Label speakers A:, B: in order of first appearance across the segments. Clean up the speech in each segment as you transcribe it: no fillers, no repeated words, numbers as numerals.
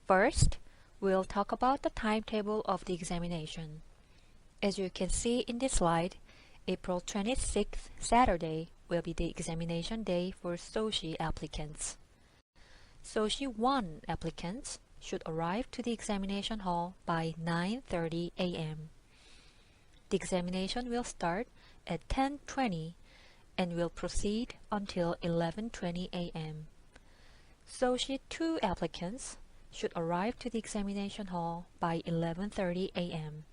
A: First, we'll talk about the timetable of the examination. As you can see in this slide, April 26th, Saturday, will be the examination day for SOCI applicants. SOCI 1 applicants should arrive to the examination hall by 9:30 a.m. The examination will start at 10:20 and will proceed until 11:20 a.m. SOCI 2 applicants should arrive to the examination hall by 11:30 a.m.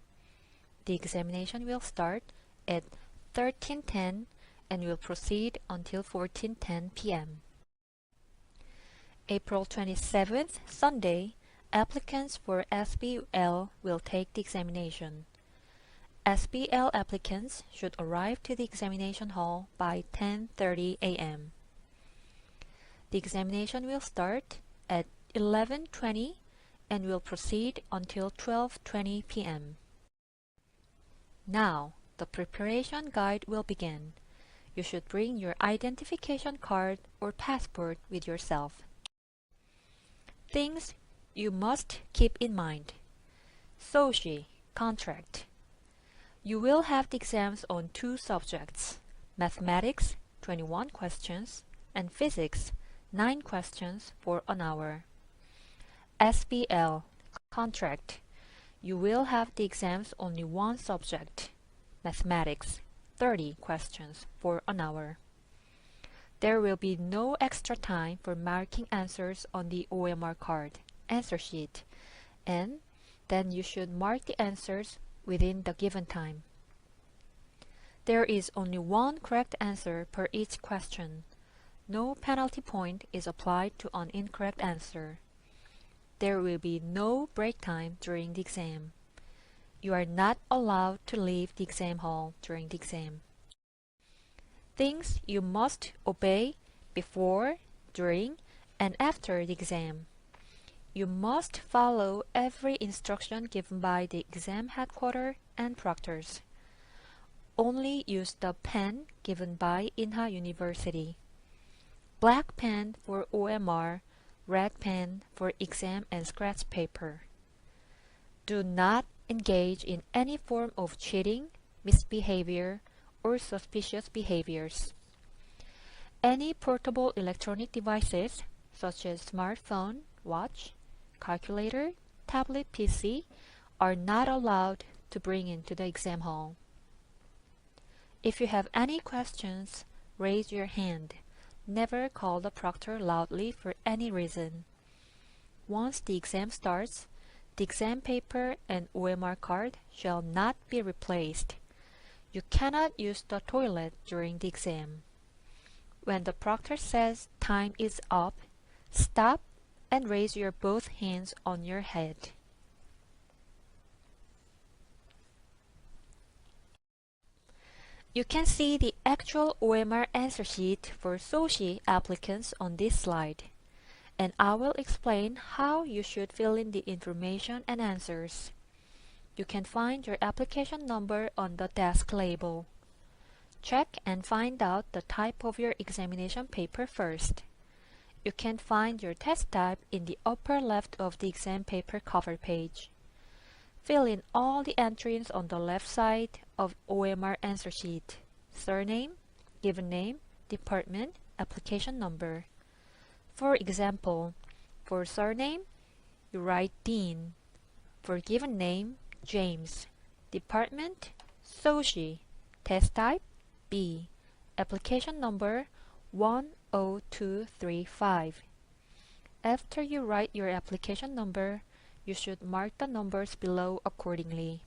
A: The examination will start at 13:10 and will proceed until 14:10 p.m. April 27th, Sunday, applicants for SBL will take the examination. SBL applicants should arrive to the examination hall by 10:30 a.m. The examination will start at 11:20 and will proceed until 12:20 p.m. Now, the preparation guide will begin. You should bring your identification card or passport with yourself. Things you must keep in mind. SOCI contract. You will have the exams on 2 subjects, mathematics, 21 questions, and physics, 9 questions for an hour. SBL contract. You will have the exams only 1 subject, mathematics, 30 questions for an hour. There will be no extra time for marking answers on the OMR card, answer sheet, and then you should mark the answers within the given time. There is only 1 correct answer per each question. No penalty point is applied to an incorrect answer. There will be no break time during the exam. You are not allowed to leave the exam hall during the exam. Things you must obey before, during, and after the exam. You must follow every instruction given by the exam headquarters and proctors. Only use the pen given by Inha University. Black pen for OMR, red pen for exam and scratch paper. Do not engage in any form of cheating, misbehavior, or suspicious behaviors. Any portable electronic devices, such as smartphone, watch, calculator, tablet, PC, are not allowed to bring into the exam hall. If you have any questions, raise your hand. Never call the proctor loudly for any reason. Once the exam starts, the exam paper and OMR card shall not be replaced. You cannot use the toilet during the exam. When the proctor says time is up, stop and raise your both hands on your head. You can see the actual OMR answer sheet for SOCI applicants on this slide, and I will explain how you should fill in the information and answers. You can find your application number on the desk label. Check and find out the type of your examination paper first. You can find your test type in the upper left of the exam paper cover page. Fill in all the entries on the left side of OMR answer sheet: surname, given name, department, application number. For example, for surname, you write Dean. For given name, James. Department, SOCI. Test type, B. Application number, 10235. After you write your application number, you should mark the numbers below accordingly.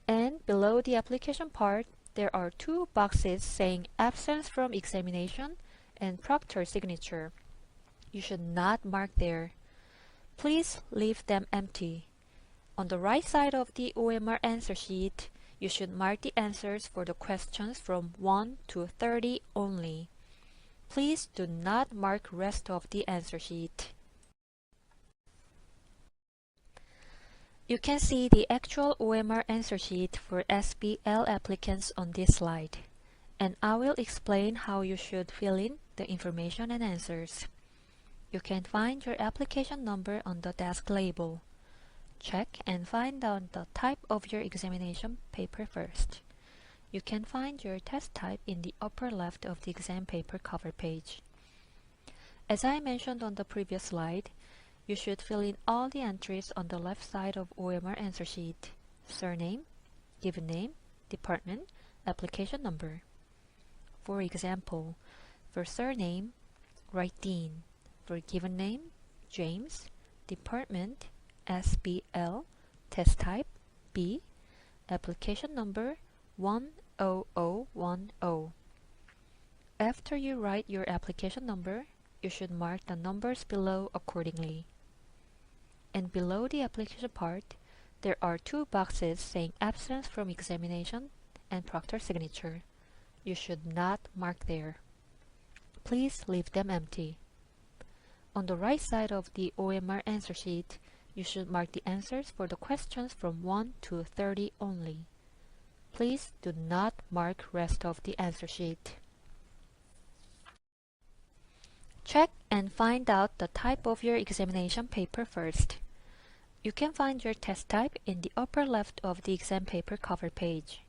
A: And below the application part, there are 2 boxes saying absence from examination and proctor signature. You should not mark there. Please leave them empty. On the right side of the OMR answer sheet, you should mark the answers for the questions from 1 to 30 only. Please do not mark rest of the answer sheet. You can see the actual OMR answer sheet for SBL applicants on this slide, and I will explain how you should fill in the information and answers. You can find your application number on the desk label. Check and find out the type of your examination paper first. You can find your test type in the upper left of the exam paper cover page. As I mentioned on the previous slide, you should fill in all the entries on the left side of OMR answer sheet: surname, given name, department, application number. For example, for surname, write Dean. For given name, James, department, SBL, test type, B, application number 10010. After you write your application number, you should mark the numbers below accordingly. And below the application part, there are two boxes saying absence from examination and proctor signature. You should not mark there. Please leave them empty. On the right side of the OMR answer sheet, you should mark the answers for the questions from 1 to 30 only. Please do not mark rest of the answer sheet. Check and find out the type of your examination paper first. You can find your test type in the upper left of the exam paper cover page.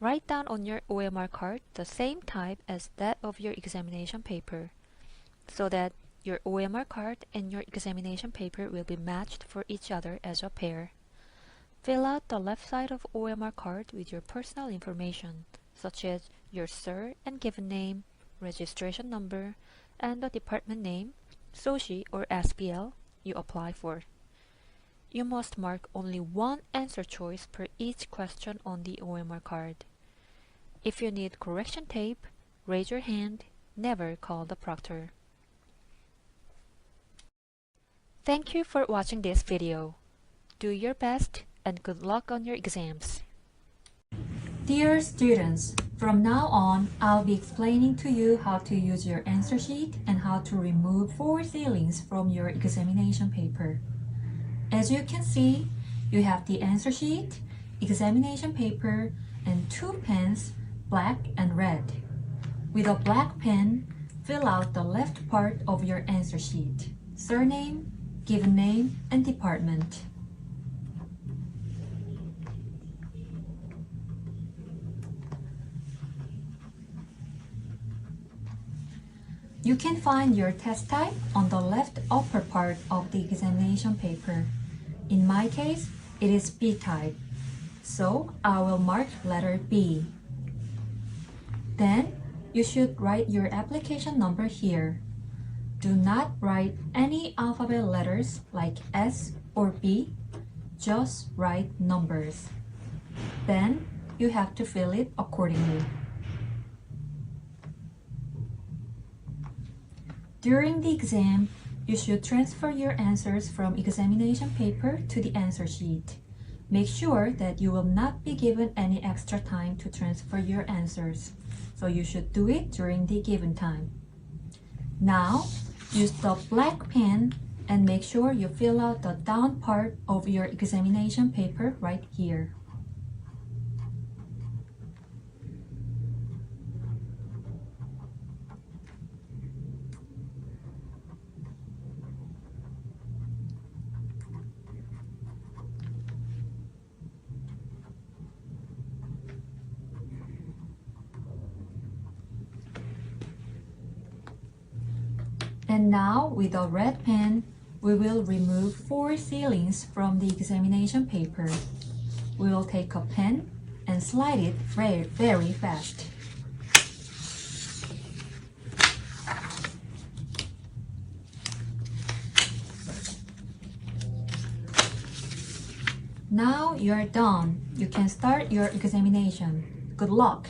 A: Write down on your OMR card the same type as that of your examination paper, so that your OMR card and your examination paper will be matched for each other as a pair. Fill out the left side of OMR card with your personal information, such as your SIR and given name, registration number, and the department name, SOCI or SBL you apply for. You must mark only one answer choice per each question on the OMR card. If you need correction tape, raise your hand, never call the proctor. Thank you for watching this video. Do your best and good luck on your exams. Dear students, from now on, I'll be explaining to you how to use your answer sheet and how to remove 4 ceilings from your examination paper. As you can see, you have the answer sheet, examination paper, and 2 pens, black and red. With a black pen, fill out the left part of your answer sheet: surname, given name, and department. You can find your test type on the left upper part of the examination paper. In my case, it is B type, so I will mark letter B. Then, you should write your application number here. Do not write any alphabet letters like S or B, just write numbers. Then, you have to fill it accordingly. During the exam, you should transfer your answers from examination paper to the answer sheet. Make sure that you will not be given any extra time to transfer your answers, so you should do it during the given time. Now, use the black pen and make sure you fill out the down part of your examination paper right here. And now, with a red pen, we will remove 4 ceilings from the examination paper. We will take a pen and slide it very fast. Now you are done. You can start your examination. Good luck!